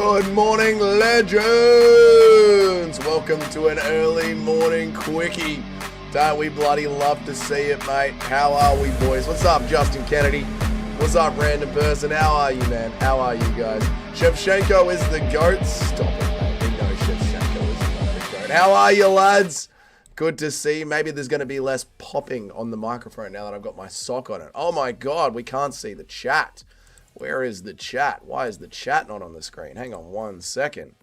Good morning, legends! Welcome to an early morning quickie. Don't we bloody love to see it, mate? How are we, boys? What's up, Justin Kennedy? What's up, random person? How are you, man? How are you guys? Shevchenko is the GOAT. Stop it, mate. We know Shevchenko is not the GOAT. How are you, lads? Good to see. Maybe there's going to be less popping on the microphone now that I've got my sock on it. Oh my God, we can't see the chat. Where is the chat? Why is the chat not on the screen? Hang on 1 second.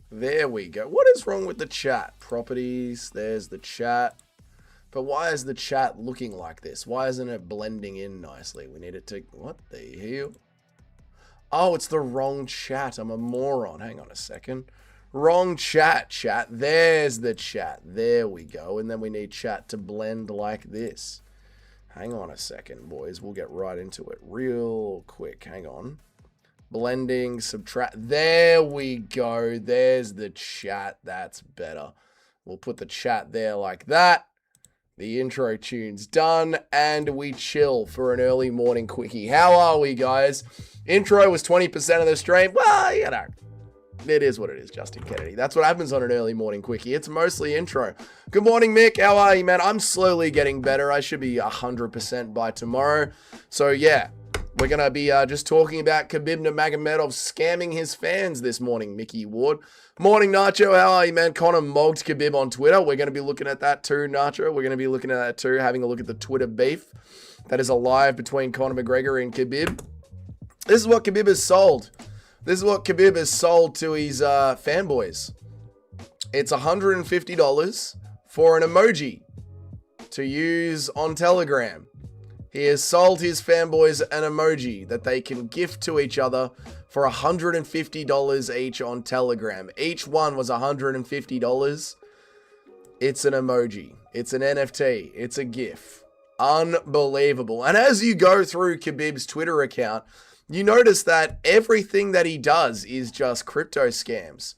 There we go. What is wrong with the chat? Properties, there's the chat. But why is the chat looking like this? Why isn't it blending in nicely? We need it to... What the hell? Oh, it's the wrong chat. I'm a moron. Hang on a second. Wrong chat. There's the chat. There we go. And then we need chat to blend like this. Hang on a second, boys. We'll get right into it real quick. Hang on. Blending, subtract. There we go. There's the chat. That's better. We'll put the chat there like that. The intro tune's done, and we chill for an early morning quickie. How are we, guys? Intro was 20% of the stream. Well, you know, it is what it is, Justin Kennedy. That's what happens on an early morning quickie. It's mostly intro. Good morning, Mick. How are you, man? I'm slowly getting better. I should be 100% by tomorrow. So, yeah, we're going to be just talking about Khabib Nurmagomedov scamming his fans this morning, Mickey Ward. Morning, Nacho. How are you, man? Connor mogged Khabib on Twitter. We're going to be looking at that too, Nacho. We're going to be looking at that too, having a look at the Twitter beef that is alive between Conor McGregor and Khabib. This is what Khabib has sold. This is what Khabib has sold to his fanboys. It's $150 for an emoji to use on Telegram. He has sold his fanboys an emoji that they can gift to each other for $150 each on Telegram. Each one was $150. It's an emoji. It's an NFT. It's a GIF. Unbelievable. And as you go through Khabib's Twitter account, you notice that everything that he does is just crypto scams.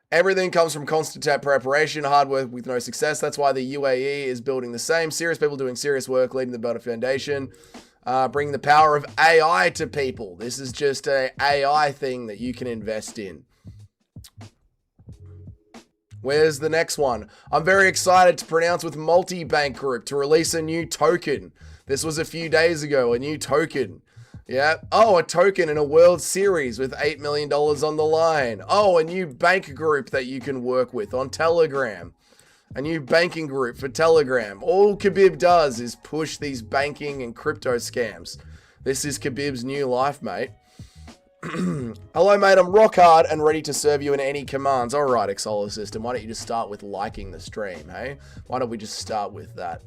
Everything comes from constant preparation, hard work with no success. That's why the UAE is building the same. Serious people doing serious work, leading the Better Foundation, bringing the power of AI to people. This is just an AI thing that you can invest in. Where's the next one? I'm very excited to pronounce with Multibank Group to release a new token. This was a few days ago, a new token. Yeah. Oh, a token in a World Series with $8 million on the line. Oh, a new bank group that you can work with on Telegram. A new banking group for Telegram. All Khabib does is push these banking and crypto scams. This is Khabib's new life, mate. Hello, mate. I'm rock hard and ready to serve you in any commands. All right, Exola System. Why don't you just start with liking the stream, hey? Why don't we just start with that?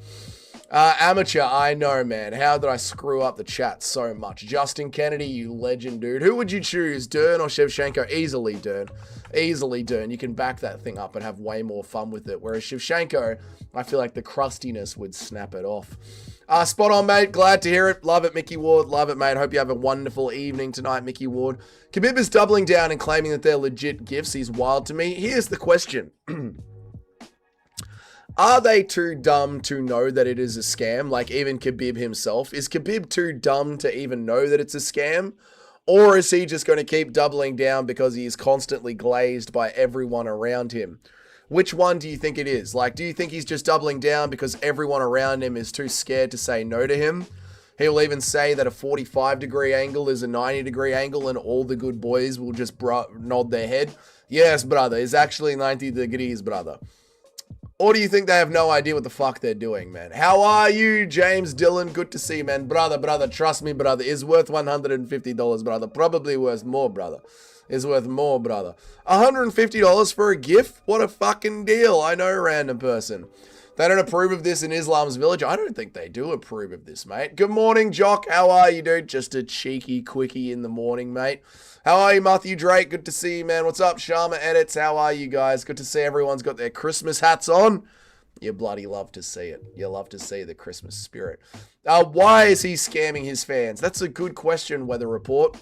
Amateur, I know, man. How did I screw up the chat so much? Justin Kennedy, you legend, dude. Who would you choose, Dern or Shevchenko? Easily Dern. Easily Dern. You can back that thing up and have way more fun with it. Whereas Shevchenko, I feel like the crustiness would snap it off. Spot on, mate. Glad to hear it. Love it, Mickey Ward. Love it, mate. Hope you have a wonderful evening tonight, Mickey Ward. Khabib is doubling down and claiming that they're legit gifts. He's wild to me. Here's the question. Are they too dumb to know that it is a scam? Like even Khabib himself. Is Khabib too dumb to even know that it's a scam? Or is he just going to keep doubling down because he is constantly glazed by everyone around him? Which one do you think it is? Like, do you think he's just doubling down because everyone around him is too scared to say no to him? He'll even say that a 45-degree angle is a 90-degree angle and all the good boys will just nod their head. Yes, brother. It's actually 90 degrees, brother. Or do you think they have no idea what the fuck they're doing, man? How are you, James Dillon? Good to see you, man. Brother, trust me, brother. It's worth $150, brother. Probably worth more, brother. It's worth more, brother. $150 for a gift? What a fucking deal. I know, random person. They don't approve of this in Islam's village. I don't think they do approve of this, mate. Good morning, Jock. How are you, dude? Just a cheeky quickie in the morning, mate. How are you, Matthew Drake? Good to see you, man. What's up, Sharma Edits? How are you guys? Good to see everyone's got their Christmas hats on. You bloody love to see it. You love to see the Christmas spirit. Why is he scamming his fans? That's a good question, Weather Report.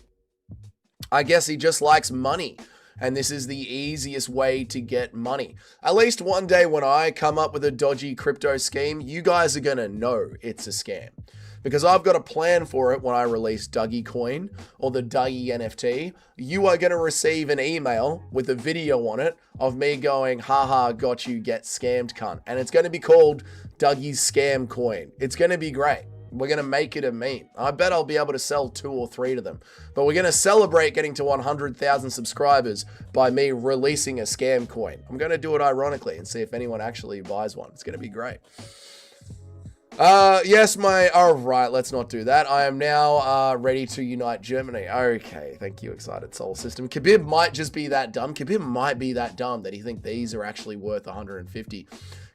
I guess he just likes money. and this is the easiest way to get money. At least one day when I come up with a dodgy crypto scheme, you guys are going to know it's a scam. Because I've got a plan for it when I release Dougie Coin or the Dougie NFT. You are going to receive an email with a video on it of me going, haha, got you, get scammed, cunt. And it's going to be called Dougie's Scam Coin. It's going to be great. We're going to make it a meme. I bet I'll be able to sell 2 or 3 of them. But we're going to celebrate getting to 100,000 subscribers by me releasing a scam coin. I'm going to do it ironically and see if anyone actually buys one. It's going to be great. All right, let's not do that. I am now ready to unite Germany. Okay, thank you, Excited Soul System. Khabib might just be that dumb. Khabib might be that dumb that he thinks these are actually worth 150.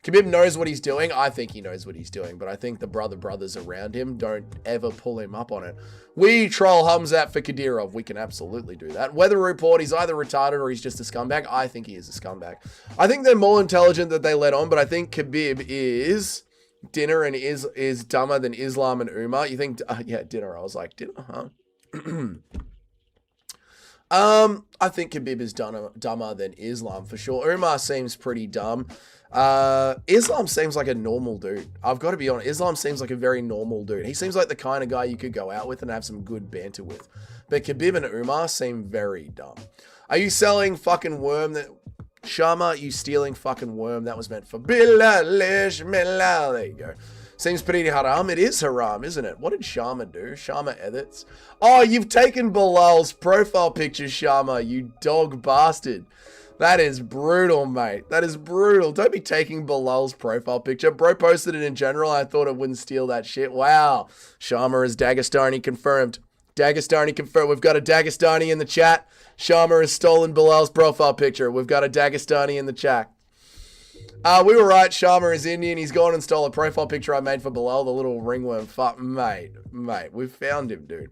Khabib knows what he's doing. I think he knows what he's doing, but I think the brothers around him don't ever pull him up on it. We troll Hamzat for Kadyrov. We can absolutely do that. Weather report, he's either retarded or he's just a scumbag. I think he is a scumbag. I think they're more intelligent than they let on, but I think Khabib is... Dinner and is dumber than Islam and Umar. You think, yeah, Dinner. I was like, Dinner, huh? I think Khabib is dumber than Islam for sure. Umar seems pretty dumb. Islam seems like a normal dude. I've got to be honest. Islam seems like a very normal dude. He seems like the kind of guy you could go out with and have some good banter with. But Khabib and Umar seem very dumb. Are you selling fucking worm that... Sharma, you stealing fucking worm. That was meant for Bilalish Milal. There you go. Seems pretty haram. It is haram, isn't it? What did Sharma do? Sharma edits. Oh, you've taken Bilal's profile picture, Sharma, you dog bastard. That is brutal, mate. That is brutal. Don't be taking Bilal's profile picture. Bro posted it in general. I thought it wouldn't steal that shit. Wow. Sharma is Dagestani confirmed. Dagestani confirmed. We've got a Dagestani in the chat. Sharma has stolen Bilal's profile picture. We've got a Dagestani in the chat. We were right. Sharma is Indian. He's gone and stole a profile picture I made for Bilal, the little ringworm. Fuck, mate. We found him, dude.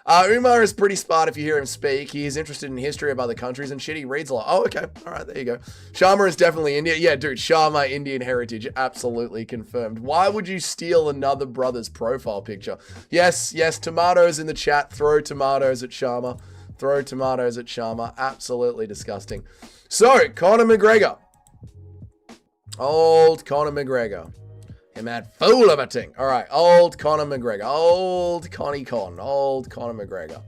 Umar is pretty smart if you hear him speak. He is interested in history of other countries and shit. He reads a lot. Oh, okay. All right, there you go. Sharma is definitely Indian. Yeah, dude, Sharma, Indian heritage. Absolutely confirmed. Why would you steal another brother's profile picture? Yes, tomatoes in the chat. Throw tomatoes at Sharma. Throw tomatoes at Sharma. Absolutely disgusting. So, Conor McGregor. Old Conor McGregor. Him had fool of a ting. All right, old Conor McGregor. Old Connie Con. Old Conor McGregor.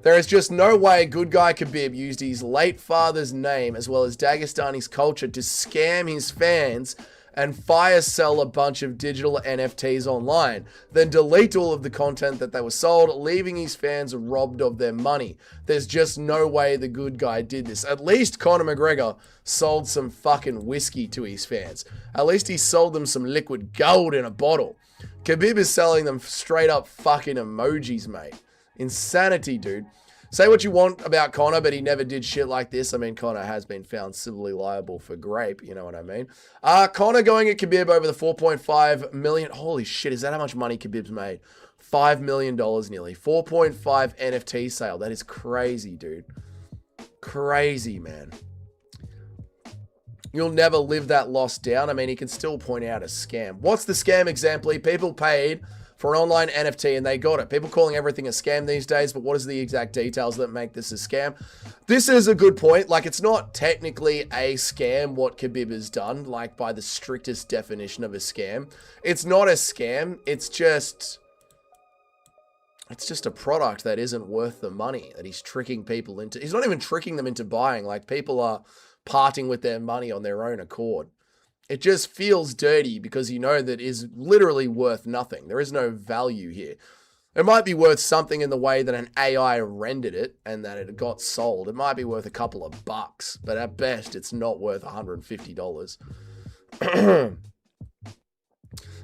There is just no way good guy Khabib used his late father's name as well as Dagestani's culture to scam his fans and fire sell a bunch of digital NFTs online, then delete all of the content that they were sold, leaving his fans robbed of their money. There's just no way the good guy did this. At least Conor McGregor sold some fucking whiskey to his fans. At least he sold them some liquid gold in a bottle. Khabib is selling them straight up fucking emojis, mate. Insanity, dude. Say what you want about Conor, but he never did shit like this. I mean, Conor has been found civilly liable for grape, you know what I mean? Conor going at Khabib over the 4.5 million. Holy shit, is that how much money Khabib's made? $5 million nearly. 4.5 NFT sale. That is crazy, dude. Crazy, man. You'll never live that loss down. I mean, he can still point out a scam. What's the scam example? People paid for an online NFT and they got it. People calling everything a scam these days, but what is the exact details that make this a scam? This is a good point. Like, it's not technically a scam what Khabib has done, like by the strictest definition of a scam. It's not a scam. It's just a product that isn't worth the money that he's tricking people into. He's not even tricking them into buying. Like, people are parting with their money on their own accord. It just feels dirty because you know that is literally worth nothing. There is no value here. It might be worth something in the way that an AI rendered it and that it got sold. It might be worth a couple of bucks, but at best, it's not worth $150.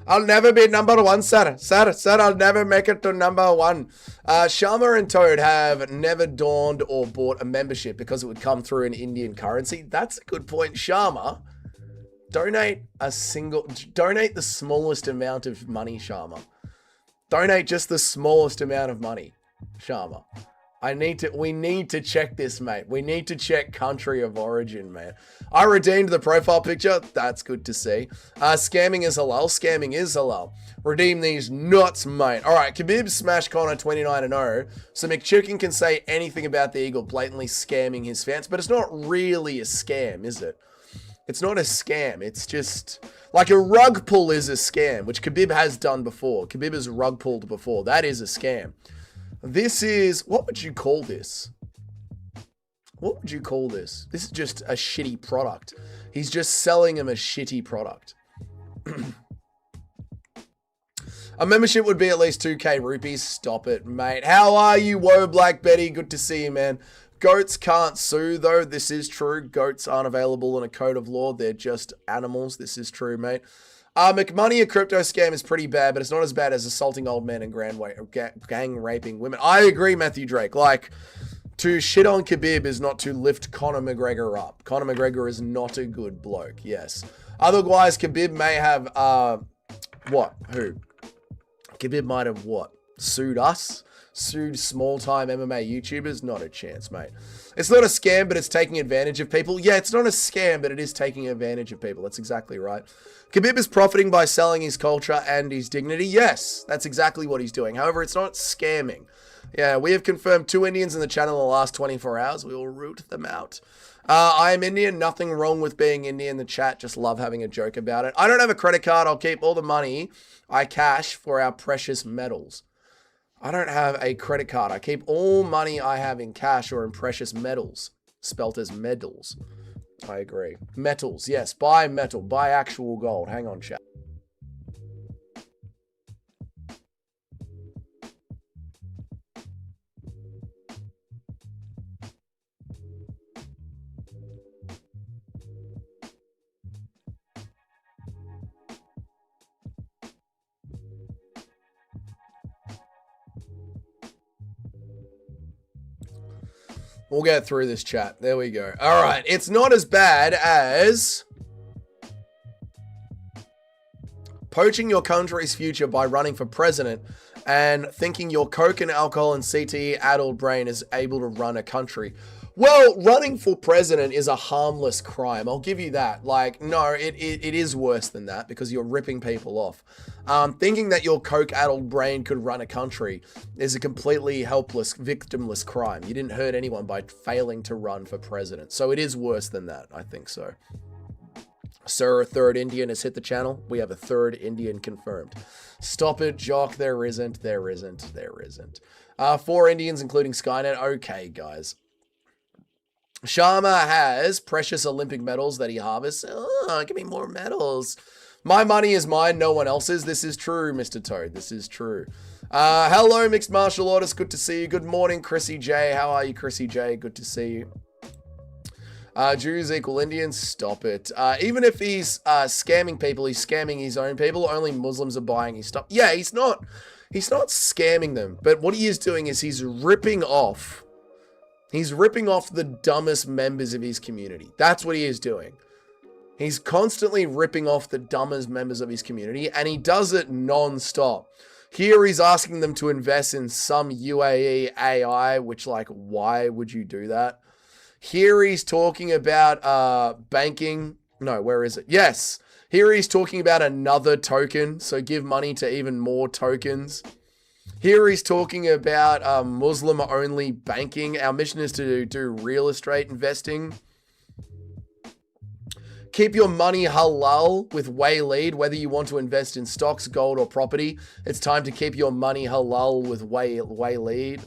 I'll never be number one, sir. Sir, I'll never make it to number one. Sharma and Toad have never dawned or bought a membership because it would come through in Indian currency. That's a good point. Sharma, donate the smallest amount of money, Sharma. Donate just the smallest amount of money, Sharma. We need to check this, mate. We need to check country of origin, man. I redeemed the profile picture. That's good to see. Scamming is halal. Scamming is halal. Redeem these nuts, mate. All right, Khabib smashed Conor 29-0. So McChicken can say anything about the Eagle blatantly scamming his fans, but it's not really a scam, is it? It's not a scam. It's just like a rug pull is a scam, which Khabib has done before. Khabib has rug pulled before. That is a scam. This is, what would you call this? What would you call this? This is just a shitty product. He's just selling him a shitty product. A membership would be at least 2k rupees. Stop it, mate. How are you, Whoa Black Betty? Good to see you, man. Goats can't sue, though. This is true. Goats aren't available in a code of law. They're just animals. This is true, mate. McMoney, a crypto scam, is pretty bad, but it's not as bad as assaulting old men and gang raping women. I agree, Matthew Drake. Like, to shit on Khabib is not to lift Conor McGregor up. Conor McGregor is not a good bloke, yes. Otherwise, Khabib may have, what? Who? Khabib might have what? Sued us? Sued small-time MMA YouTubers? Not a chance, mate. It's not a scam, but it's taking advantage of people. Yeah, it's not a scam, but it is taking advantage of people. That's exactly right. Khabib is profiting by selling his culture and his dignity. Yes, that's exactly what he's doing. However, it's not scamming. Yeah, we have confirmed 2 Indians in the channel in the last 24 hours. We will root them out. I am Indian. Nothing wrong with being Indian. The chat just love having a joke about it. I don't have a credit card. I'll keep all the money I cash for our precious metals. I don't have a credit card. I keep all money I have in cash or in precious metals. Spelt as medals. I agree. Metals, yes. Buy metal. Buy actual gold. Hang on, chat. We'll get through this chat. There we go. All right. It's not as bad as poaching your country's future by running for president and thinking your coke and alcohol and CTE-addled brain is able to run a country. Well, running for president is a harmless crime. I'll give you that. Like, no, it is worse than that because you're ripping people off. Thinking that your coke-addled brain could run a country is a completely helpless, victimless crime. You didn't hurt anyone by failing to run for president. So it is worse than that. I think so. Sir, a third Indian has hit the channel. We have a third Indian confirmed. Stop it, Jock. There isn't. 4 Indians, including Skynet. Okay, guys. Sharma has precious Olympic medals that he harvests. Oh, give me more medals. My money is mine, no one else's. This is true, Mr. Toad. This is true. Hello, Mixed Martial Artist. Good to see you. Good morning, Chrissy J. How are you, Chrissy J? Good to see you. Jews equal Indians. Stop it. Even if he's scamming people, he's scamming his own people. Only Muslims are buying his stuff. Yeah, he's not scamming them. But what he is doing is he's ripping off the dumbest members of his community. That's what he is doing. He's constantly ripping off the dumbest members of his community, and he does it non-stop. Here he's asking them to invest in some UAE AI, which, like, why would you do that? Here he's talking about banking. No, where is it? Yes. Here he's talking about another token, so give money to even more tokens. Here he's talking about Muslim-only banking. Our mission is to do real estate investing. Keep your money halal with Waylead, whether you want to invest in stocks, gold, or property. It's time to keep your money halal with Waylead.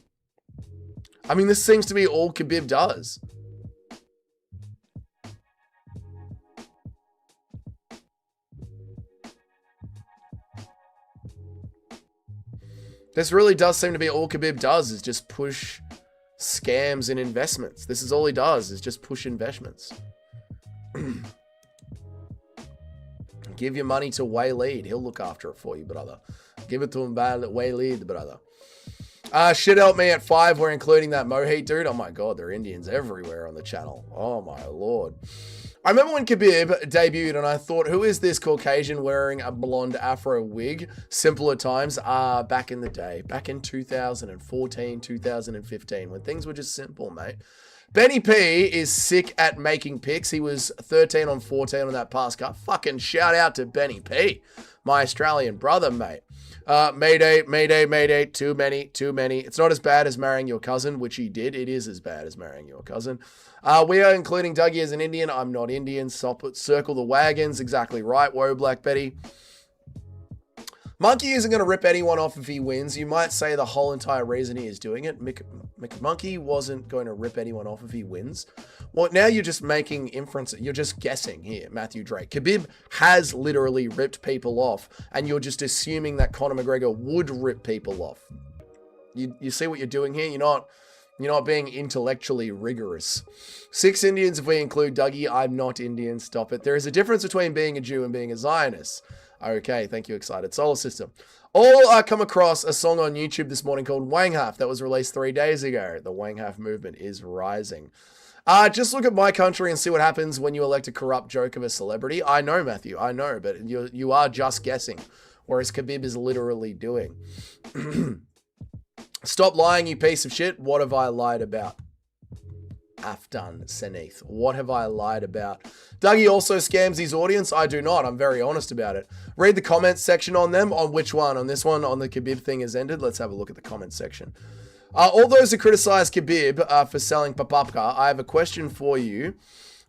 I mean, this seems to be all Khabib does. This really does seem to be all Khabib does, is just push scams and investments. This is all he does, is just push investments. Give your money to Waylead. He'll look after it for you, brother. Give it to him, Waylead, brother. Shit help me at 5. We're including that Mohit dude. Oh my God, there are Indians everywhere on the channel. Oh my Lord. I remember when Khabib debuted and I thought, who is this Caucasian wearing a blonde afro wig? Simpler times. Back in the day. Back in 2014, 2015, when things were just simple, mate. Benny P is sick at making picks. He was 13 on 14 on that pass cut. Fucking shout out to Benny P, my Australian brother, mate. Mayday, mayday, mayday. Too many. It's not as bad as marrying your cousin, which he did. It is as bad as marrying your cousin. We are including Dougie as an Indian. I'm not Indian. Stop it. Circle the wagons. Exactly right. Whoa, Black Betty. Monkey isn't going to rip anyone off if he wins. You might say the whole entire reason he is doing it. Monkey wasn't going to rip anyone off if he wins. Well, now you're just making inferences. You're just guessing here, Matthew Drake. Khabib has literally ripped people off, and you're just assuming that Conor McGregor would rip people off. You see what you're doing here? You're not being intellectually rigorous. 6 Indians if we include Dougie. I'm not Indian. Stop it. There is a difference between being a Jew and being a Zionist. Okay, thank you, Excited Solar System. I come across a song on YouTube this morning called Wang Half that was released 3 days ago. The Wang Half movement is rising. Just look at my country and see what happens when you elect a corrupt joke of a celebrity. I know, Matthew, I know, but you are just guessing, whereas Khabib is literally doing. Stop lying, you piece of shit. What have I lied about? Afdan Seneth. What have I lied about? Dougie also scams his audience. I do not. I'm very honest about it. Read the comments section on them. On which one? On this one? On the Khabib thing has ended? Let's have a look at the comments section. All those who criticize Khabib for selling papapka, I have a question for you.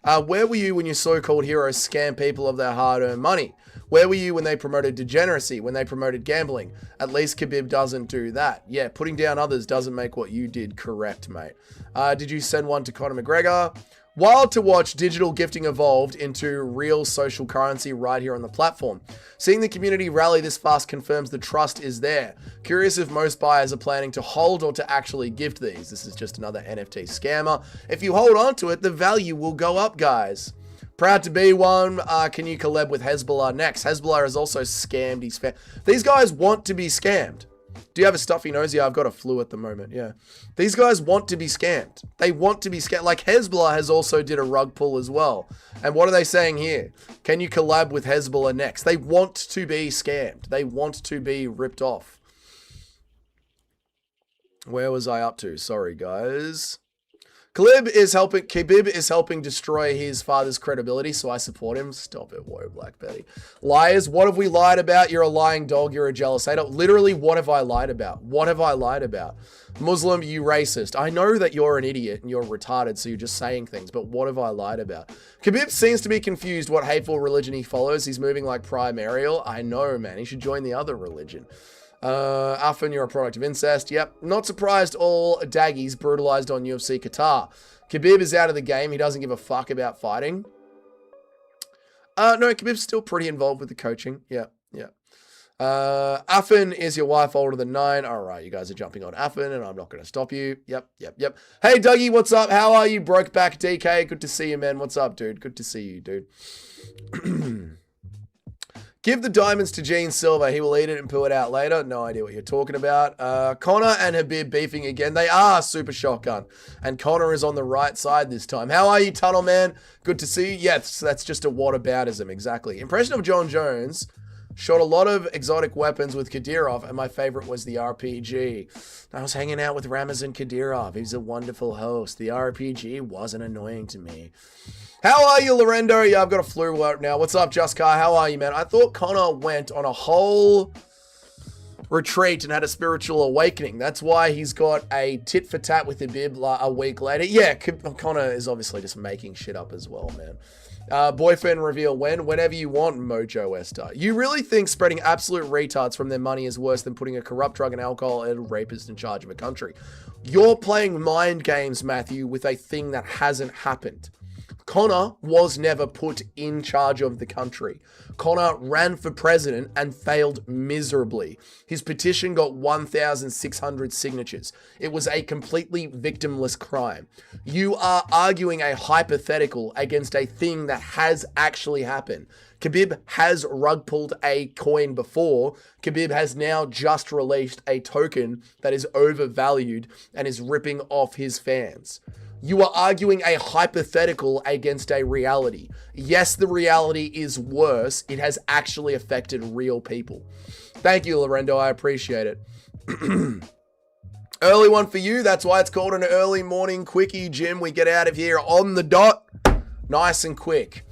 Where were you when your so-called heroes scam people of their hard-earned money? Where were you when they promoted degeneracy, when they promoted gambling? At least Khabib doesn't do that. Yeah, putting down others doesn't make what you did correct, mate. Did you send one to Conor McGregor? Wild to watch digital gifting evolved into real social currency right here on the platform. Seeing the community rally this fast confirms the trust is there. Curious if most buyers are planning to hold or to actually gift these. This is just another NFT scammer. If you hold on to it, the value will go up, guys. Proud to be one. Can you collab with Hezbollah next? Hezbollah has also scammed his fan. These guys want to be scammed. Do you have a stuffy nose? Yeah, I've got a flu at the moment. Yeah. These guys want to be scammed. They want to be scammed. Like Hezbollah has also did a rug pull as well. And what are they saying here? Can you collab with Hezbollah next? They want to be scammed. They want to be ripped off. Where was I up to? Sorry, guys. Khabib is helping destroy his father's credibility, so I support him. Stop it, whoa, Black Betty. Liars, what have we lied about? You're a lying dog, you're a jealous hater. Literally, what have I lied about? What have I lied about? Muslim, you racist. I know that you're an idiot and you're retarded, so you're just saying things, but what have I lied about? Khabib seems to be confused what hateful religion he follows. He's moving like Primarial. I know, man. He should join the other religion. Affan, you're a product of incest. Yep. Not surprised all daggies brutalized on UFC Qatar. Khabib is out of the game. He doesn't give a fuck about fighting. No, Khabib's still pretty involved with the coaching. Yeah. Affan, is your wife older than 9? All right, you guys are jumping on Affan, and I'm not going to stop you. Yep. Hey, Dougie, what's up? How are you? Broke back DK. Good to see you, man. What's up, dude? Good to see you, dude. Give the diamonds to Gene Silver. He will eat it and poo it out later. No idea what you're talking about. Conor and Khabib beefing again. They are super shotgun. And Conor is on the right side this time. How are you, Tunnel Man? Good to see you. Yes, that's just a whataboutism. Exactly. Impression of John Jones. Shot a lot of exotic weapons with Kadyrov, and my favorite was the RPG. I was hanging out with Ramazan Kadyrov. He's a wonderful host. The RPG wasn't annoying to me. How are you, Lorenzo? Yeah, I've got a flu right now. What's up, Just Car? How are you, man? I thought Conor went on a whole retreat and had a spiritual awakening. That's why he's got a tit for tat with Khabib a week later. Yeah, Conor is obviously just making shit up as well, man. Boyfriend reveal whenever you want, Mojo Esther. You really think spreading absolute retards from their money is worse than putting a corrupt drug and alcohol and rapist in charge of a country? You're playing mind games, Matthew, with a thing that hasn't happened. Conor was never put in charge of the country. Conor ran for president and failed miserably. His petition got 1,600 signatures. It was a completely victimless crime. You are arguing a hypothetical against a thing that has actually happened. Khabib has rug pulled a coin before. Khabib has now just released a token that is overvalued and is ripping off his fans. You are arguing a hypothetical against a reality. Yes, the reality is worse. It has actually affected real people. Thank you, Lorendo. I appreciate it. Early one for you. That's why it's called an early morning quickie, Jim. We get out of here on the dot. Nice and quick.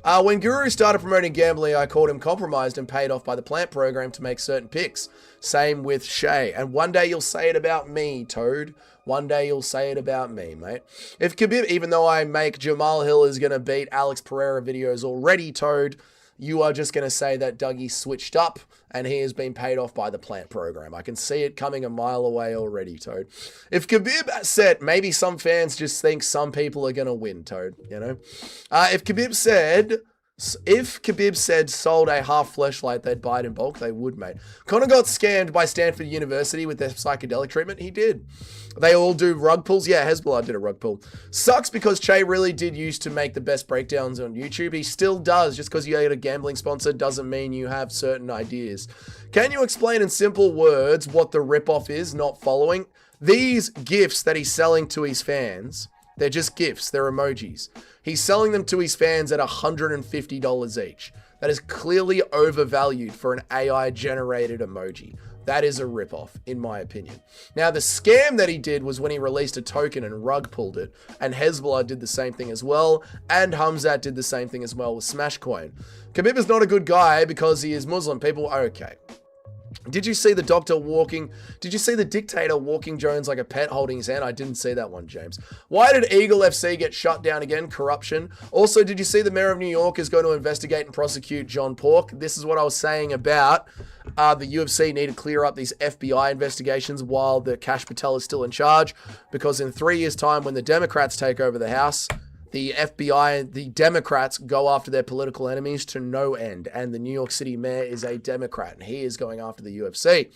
When Guru started promoting gambling, I called him compromised and paid off by the plant program to make certain picks. Same with Shay. And one day you'll say it about me, Toad. One day you'll say it about me, mate. If Khabib, even though I make Jamal Hill is going to beat Alex Pereira videos already, Toad, you are just going to say that Dougie switched up and he has been paid off by the plant program. I can see it coming a mile away already, Toad. If Khabib said, maybe some fans just think some people are going to win, Toad, you know? If Khabib said sold a half fleshlight, they'd buy it in bulk, they would, mate. Conor got scammed by Stanford University with their psychedelic treatment. He did. They all do rug pulls. Yeah, Hezbollah did a rug pull. Sucks because Che really did used to make the best breakdowns on YouTube. He still does. Just because you get a gambling sponsor doesn't mean you have certain ideas. Can you explain in simple words what the ripoff is, not following? These gifts that he's selling to his fans, they're just gifts. They're emojis. He's selling them to his fans at $150 each. That is clearly overvalued for an AI-generated emoji. That is a ripoff, in my opinion. Now, the scam that he did was when he released a token and rug pulled it, and Hezbollah did the same thing as well, and Hamzat did the same thing as well with Smashcoin. Khabib is not a good guy because he is Muslim. People are okay. Did you see the doctor walking? Did you see the dictator walking Jones like a pet holding his hand? I didn't see that one, James. Why did Eagle FC get shut down again? Corruption. Also, did you see the mayor of New York is going to investigate and prosecute John Pork? This is what I was saying about the UFC need to clear up these FBI investigations while the Kash Patel is still in charge, because in 3 years' time, when the Democrats take over the House, the FBI, the Democrats go after their political enemies to no end. And the New York City mayor is a Democrat, and he is going after the UFC.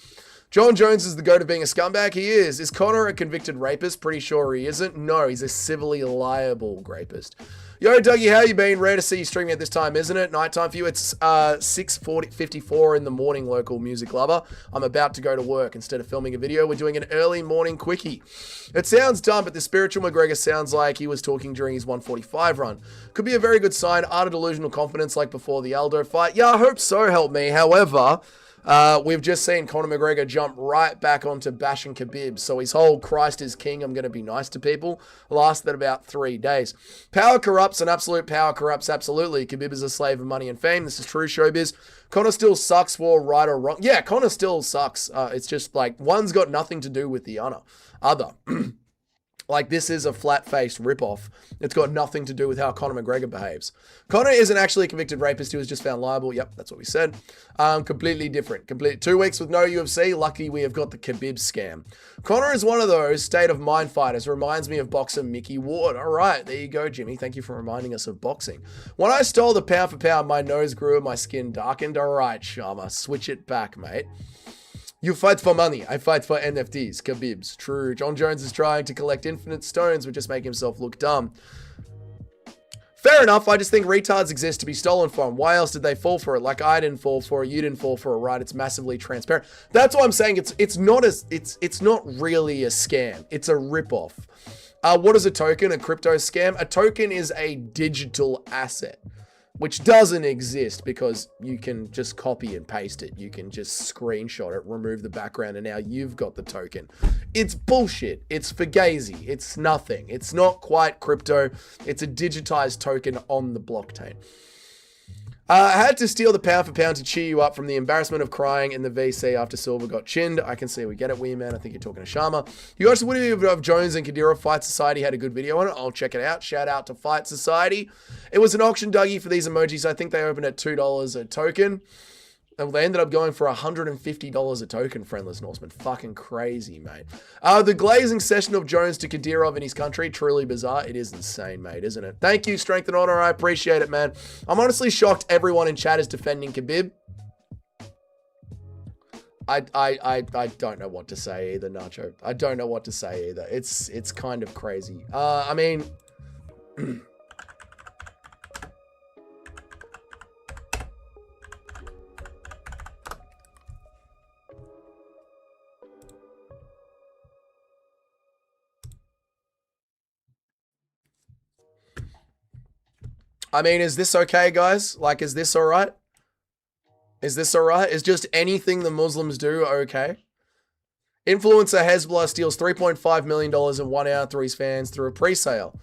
John Jones is the go to being a scumbag. He is. Is Conor a convicted rapist? Pretty sure he isn't. No, he's a civilly liable rapist. Yo, Dougie, how you been? Rare to see you streaming at this time, isn't it? Nighttime for you. It's 6:54 in the morning, local music lover. I'm about to go to work. Instead of filming a video, we're doing an early morning quickie. It sounds dumb, but the spiritual McGregor sounds like he was talking during his 145 run. Could be a very good sign. Art of delusional confidence like before the Aldo fight. Yeah, I hope so, help me. However, we've just seen Conor McGregor jump right back onto bashing Khabib. So his whole Christ is king, I'm going to be nice to people, lasted about 3 days. Power corrupts and absolute power corrupts absolutely. Khabib is a slave of money and fame. This is true, showbiz. Conor still sucks for right or wrong. Yeah, Conor still sucks. It's just like one's got nothing to do with the other. Like, this is a flat-faced ripoff. It's got nothing to do with how Conor McGregor behaves. Conor isn't actually a convicted rapist. He was just found liable. Yep, that's what we said. Completely different. 2 weeks with no UFC. Lucky we have got the Khabib scam. Conor is one of those state-of-mind fighters. Reminds me of boxer Mickey Ward. All right, there you go, Jimmy. Thank you for reminding us of boxing. When I stole the pound for pound, my nose grew and my skin darkened. All right, Sharma, switch it back, mate. You fight for money. I fight for NFTs. Khabib's. True. John Jones is trying to collect infinite stones, but just make himself look dumb. Fair enough. I just think retards exist to be stolen from. Why else did they fall for it? Like, I didn't fall for it. You didn't fall for it, right? It's massively transparent. That's what I'm saying. It's not really a scam. It's a ripoff. What is a token? A crypto scam? A token is a digital asset, which doesn't exist because you can just copy and paste it. You can just screenshot it, remove the background, and now you've got the token. It's bullshit. It's fugazi. It's nothing. It's not quite crypto. It's a digitized token on the blockchain. I had to steal the pound for pound to cheer you up from the embarrassment of crying in the VC after Silver got chinned. I can see we get it, Wee Man. I think you're talking to Sharma. You watched the video of Jones and Kadyrov. Fight Society had a good video on it. I'll check it out. Shout out to Fight Society. It was an auction, Dougie, for these emojis. I think they opened at $2 a token. And they ended up going for $150 a token, Friendless Norseman. Fucking crazy, mate. The glazing session of Jones to Kadyrov in his country, truly bizarre. It is insane, mate, isn't it? Thank you, Strength and Honor. I appreciate it, man. I'm honestly shocked everyone in chat is defending Khabib. I don't know what to say either, Nacho. I don't know what to say either. It's kind of crazy. I mean... I mean, is this okay, guys? Like, is this all right? Is this all right? Is just anything the Muslims do okay? Influencer Hezbollah steals $3.5 million in 1 hour through his fans through a pre-sale.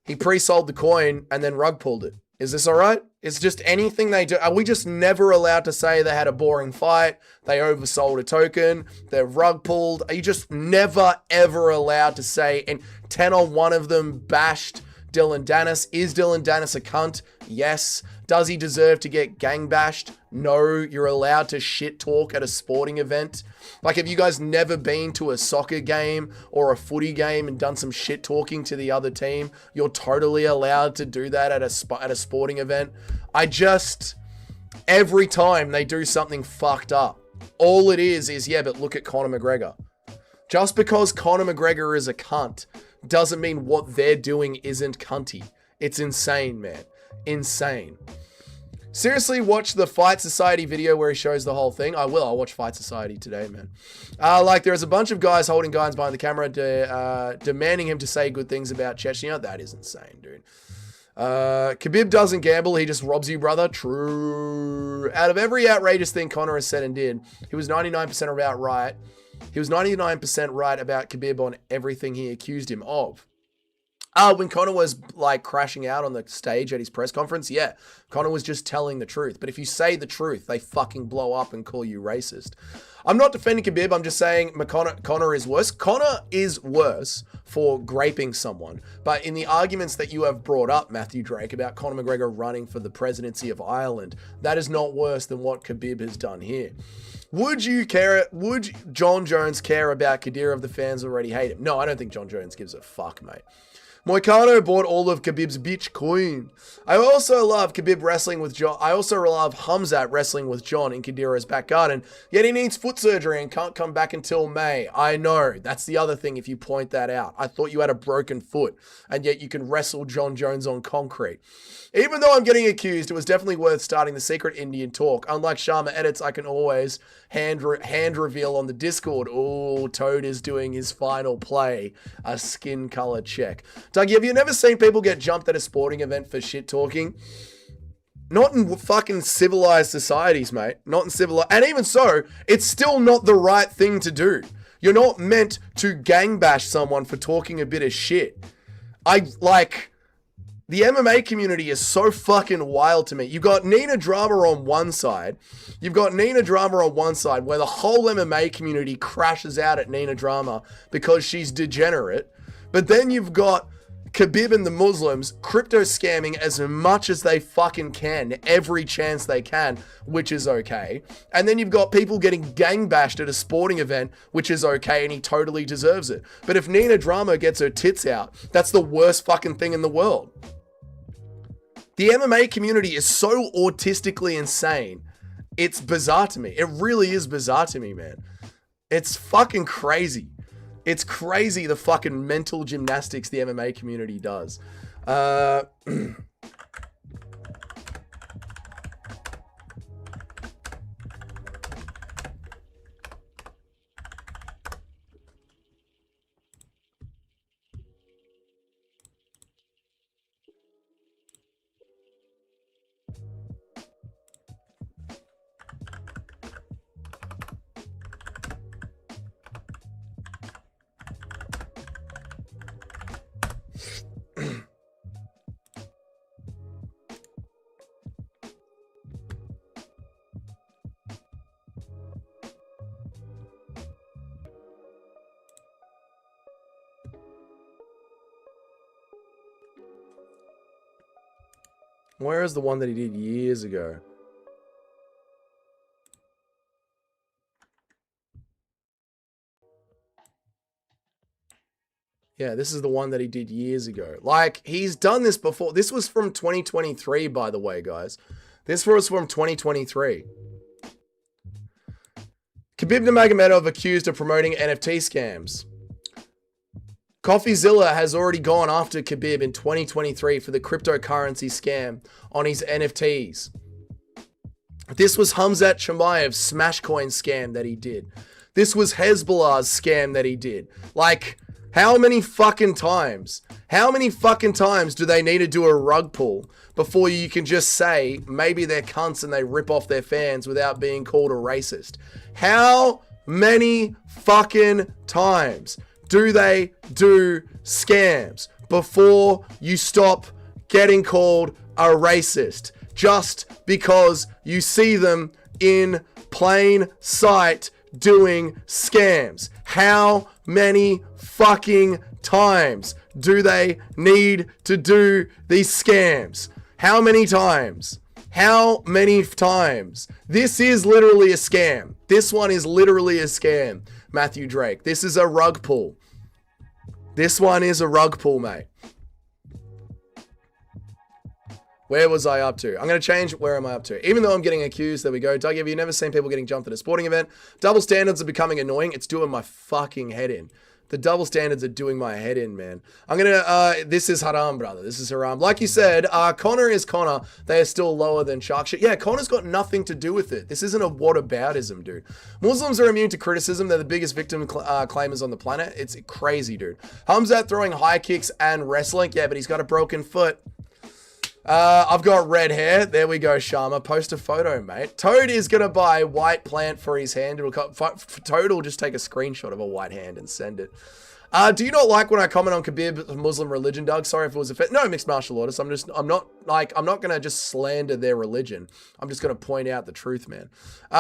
He pre-sold the coin and then rug pulled it. Is this all right? It's just anything they do. Are we just never allowed to say they had a boring fight? They oversold a token. They're rug pulled. Are you just never, ever allowed to say, and 10 on 1 of them bashed Dylan Dennis? Is Dylan Dennis a cunt? Yes. Does he deserve to get gang bashed? No. You're allowed to shit talk at a sporting event. Like, have you guys never been to a soccer game or a footy game and done some shit talking to the other team? You're totally allowed to do that at a sporting event. Every time they do something fucked up, all it is, yeah, but look at Conor McGregor. Just because Conor McGregor is a cunt doesn't mean what they're doing isn't cunty. It's insane, man. Insane. Seriously, watch the Fight Society video where he shows the whole thing. I will. I'll watch Fight Society today, man. There's a bunch of guys holding guns behind the camera demanding him to say good things about Chechnya. That is insane, dude. Khabib doesn't gamble. He just robs you, brother. True. Out of every outrageous thing Conor has said and did, he was 99% about right. He was 99% right about Khabib on everything he accused him of. When Conor was like crashing out on the stage at his press conference, yeah, Conor was just telling the truth. But if you say the truth, they fucking blow up and call you racist. I'm not defending Khabib. I'm just saying Conor is worse. Conor is worse for graping someone. But in the arguments that you have brought up, Matthew Drake, about Conor McGregor running for the presidency of Ireland, that is not worse than what Khabib has done here. Would John Jones care about Khadira if the fans already hate him? No, I don't think John Jones gives a fuck, mate. Moicano bought all of Khabib's Bitcoin. I also love Khabib wrestling with John. I also love Hamzat wrestling with John in Khadira's back garden. Yet he needs foot surgery and can't come back until May. I know. That's the other thing if you point that out. I thought you had a broken foot, and yet you can wrestle John Jones on concrete. Even though I'm getting accused, it was definitely worth starting the secret Indian talk. Unlike Sharma edits, I can always hand reveal on the Discord. Oh, Toad is doing his final play. A skin color check. Dougie, have you never seen people get jumped at a sporting event for shit talking? Not in fucking civilized societies, mate. Not in civilized. And even so, it's still not the right thing to do. You're not meant to gang bash someone for talking a bit of shit. The MMA community is so fucking wild to me. You've got Nina Drama on one side. Where the whole MMA community crashes out at Nina Drama because she's degenerate. But then you've got Khabib and the Muslims crypto scamming as much as they fucking can, every chance they can, which is okay. And then you've got people getting gang bashed at a sporting event, which is okay, and he totally deserves it. But if Nina Drama gets her tits out, that's the worst fucking thing in the world. The MMA community is so autistically insane. It's bizarre to me. It really is bizarre to me, man. It's fucking crazy. It's crazy the fucking mental gymnastics the MMA community does. Where is the one that he did years ago? Yeah, this is the one that he did years ago. Like, he's done this before. This was from 2023, by the way, guys. This was from 2023. Khabib Nurmagomedov accused of promoting NFT scams. CoffeeZilla has already gone after Khabib in 2023 for the cryptocurrency scam on his NFTs. This was Hamzat Chimaev's Smashcoin scam that he did. This was Hezbollah's scam that he did. Like, how many fucking times? How many fucking times do they need to do a rug pull before you can just say maybe they're cunts and they rip off their fans without being called a racist? How many fucking times do they do scams before you stop getting called a racist just because you see them in plain sight doing scams? How many fucking times do they need to do these scams? How many times? How many times? This is literally a scam. This one is literally a scam, Matthew Drake. This is a rug pull. This one is a rug pull, mate. Where was I up to? I'm going to change. Where am I up to? Even though I'm getting accused. There we go. Doug, have you never seen people getting jumped at a sporting event? Double standards are becoming annoying. It's doing my fucking head in. The double standards are doing my head in, man. I'm going to, this is haram, brother. This is haram. Like you said, Connor is Connor. They are still lower than shark shit. Yeah, Connor's got nothing to do with it. This isn't a whataboutism, dude. Muslims are immune to criticism. They're the biggest victim claimers on the planet. It's crazy, dude. Hamzat throwing high kicks and wrestling. Yeah, but he's got a broken foot. I've got red hair. There we go, Sharma. Post a photo, mate. Toad is going to buy white plant for his hand. Toad will just take a screenshot of a white hand and send it. Do you not like when I comment on Khabib Muslim religion, Doug? Sorry if it was no, mixed martial artists. I'm not going to just slander their religion. I'm just going to point out the truth, man.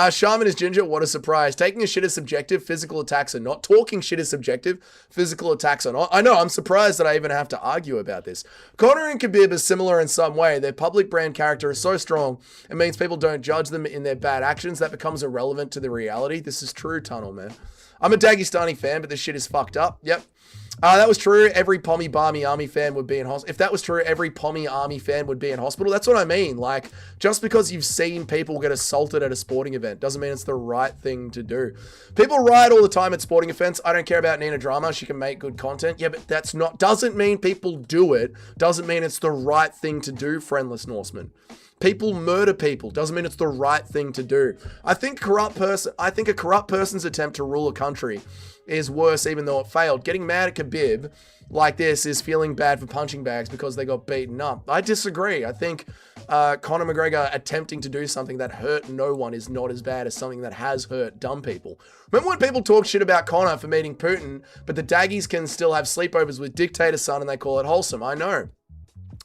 Shaman is ginger. What a surprise. Taking a shit is subjective. Physical attacks are not. Talking shit is subjective. Physical attacks are not. I know. I'm surprised that I even have to argue about this. Conor and Khabib are similar in some way. Their public brand character is so strong. It means people don't judge them in their bad actions. That becomes irrelevant to the reality. This is true, Tunnel, man. I'm a Dagestani fan, but this shit is fucked up. Yep. That was true. Every Pommy Barmy Army fan would be in hospital. If that was true, every Pommy Army fan would be in hospital. That's what I mean. Like, just because you've seen people get assaulted at a sporting event doesn't mean it's the right thing to do. People riot all the time at sporting events. I don't care about Nina Drama. She can make good content. Yeah, but that's not, doesn't mean people do it. Doesn't mean it's the right thing to do, Friendless Norseman. People murder people. Doesn't mean it's the right thing to do. I think a corrupt person's attempt to rule a country is worse even though it failed. Getting mad at Khabib like this is feeling bad for punching bags because they got beaten up. I disagree. I think Conor McGregor attempting to do something that hurt no one is not as bad as something that has hurt dumb people. Remember when people talk shit about Conor for meeting Putin, but the Daggies can still have sleepovers with dictator son and they call it wholesome? I know.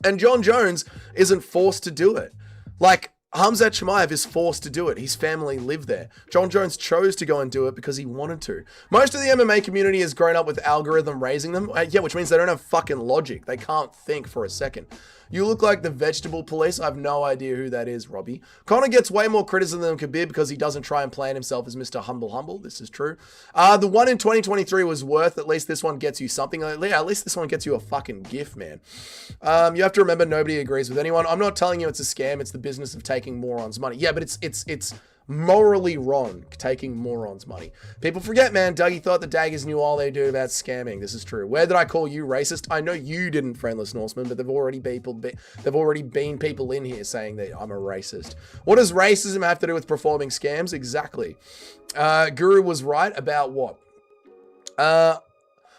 And John Jones isn't forced to do it. Like, Hamzat Chimaev is forced to do it. His family lived there. John Jones chose to go and do it because he wanted to. Most of the MMA community has grown up with algorithm raising them. Yeah, which means they don't have fucking logic. They can't think for a second. You look like the vegetable police. I have no idea who that is, Robbie. Conor gets way more criticism than Khabib because he doesn't try and plan himself as Mr. Humble. This is true. The one in 2023 was worth. At least this one gets you something. Yeah, at least this one gets you a fucking gift, man. You have to remember nobody agrees with anyone. I'm not telling you it's a scam. It's the business of taking morons' money. Yeah, but it's morally wrong taking morons' money. People forget, man. Dougie thought the Daggers knew all they do about scamming. This is true. Where did I call you racist? I know you didn't, Friendless Norseman, but they've already been people in here saying that I'm a racist. What does racism have to do with performing scams? Exactly. Guru was right about what?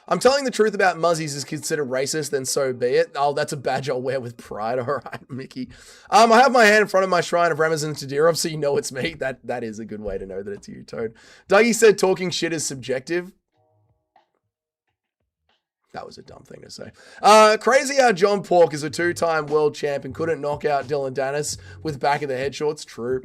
I'm telling the truth about Muzzies is considered racist, then so be it. Oh, that's a badge I'll wear with pride. All right, Mickey. I have my hand in front of my shrine of Ramazan Tadyrov, so you know it's me. That is a good way to know that it's you, Toad. Dougie said talking shit is subjective. That was a dumb thing to say. Crazy how John Pork is a two-time world champ and couldn't knock out Dylan Dennis with back of the head shorts. True.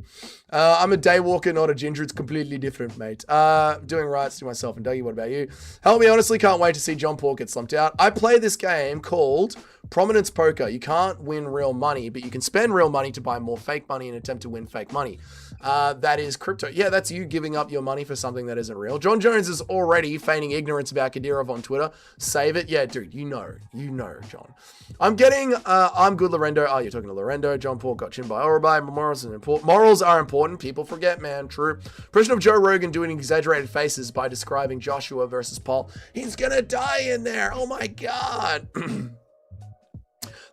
I'm a day walker, not a ginger. It's completely different, mate. Doing rights to myself. And Dougie, what about you? Help me, honestly can't wait to see John Pork get slumped out. I play this game called Prominence Poker. You can't win real money, but you can spend real money to buy more fake money and attempt to win fake money. That is crypto. Yeah, that's you giving up your money for something that isn't real. John Jones is already feigning ignorance about Kadyrov on Twitter. Save it. Yeah, dude, you know, John. I'm good, Lorendo. Oh, you're talking to Lorendo. John Paul got chinned by Orabai. Morals are important. People forget, man. True. Impression of Joe Rogan doing exaggerated faces by describing Joshua versus Paul. He's gonna die in there. Oh my God.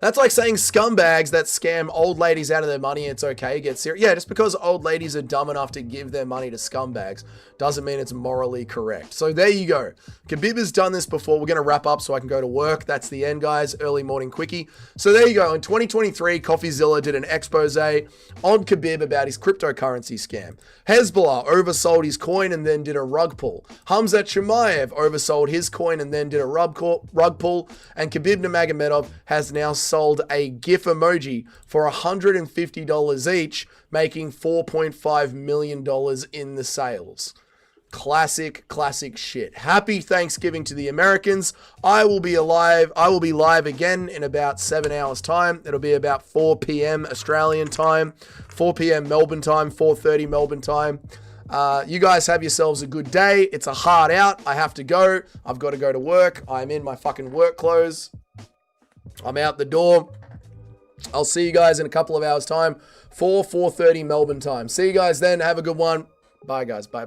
That's like saying scumbags that scam old ladies out of their money. It's okay. Get serious. Yeah, just because old ladies are dumb enough to give their money to scumbags doesn't mean it's morally correct. So there you go. Khabib has done this before. We're going to wrap up so I can go to work. That's the end, guys. Early morning quickie. So there you go. In 2023, CoffeeZilla did an expose on Khabib about his cryptocurrency scam. Hezbollah oversold his coin and then did a rug pull. Hamzat Chimaev oversold his coin and then did a rug pull. And Khabib Nurmagomedov has now sold a GIF emoji for $150 each, making $4.5 million in the sales. Classic shit. Happy Thanksgiving to the Americans. I will be live again in about 7 hours time. It'll be about 4 p.m. Australian time, 4 p.m. Melbourne time, 4:30 Melbourne time. You guys have yourselves a good day. It's a hard out. I have to go. I've got to go to work. I'm in my fucking work clothes. I'm out the door. I'll see you guys in a couple of hours time, 4:30 Melbourne time. See you guys then. Have a good one. Bye, guys. Bye.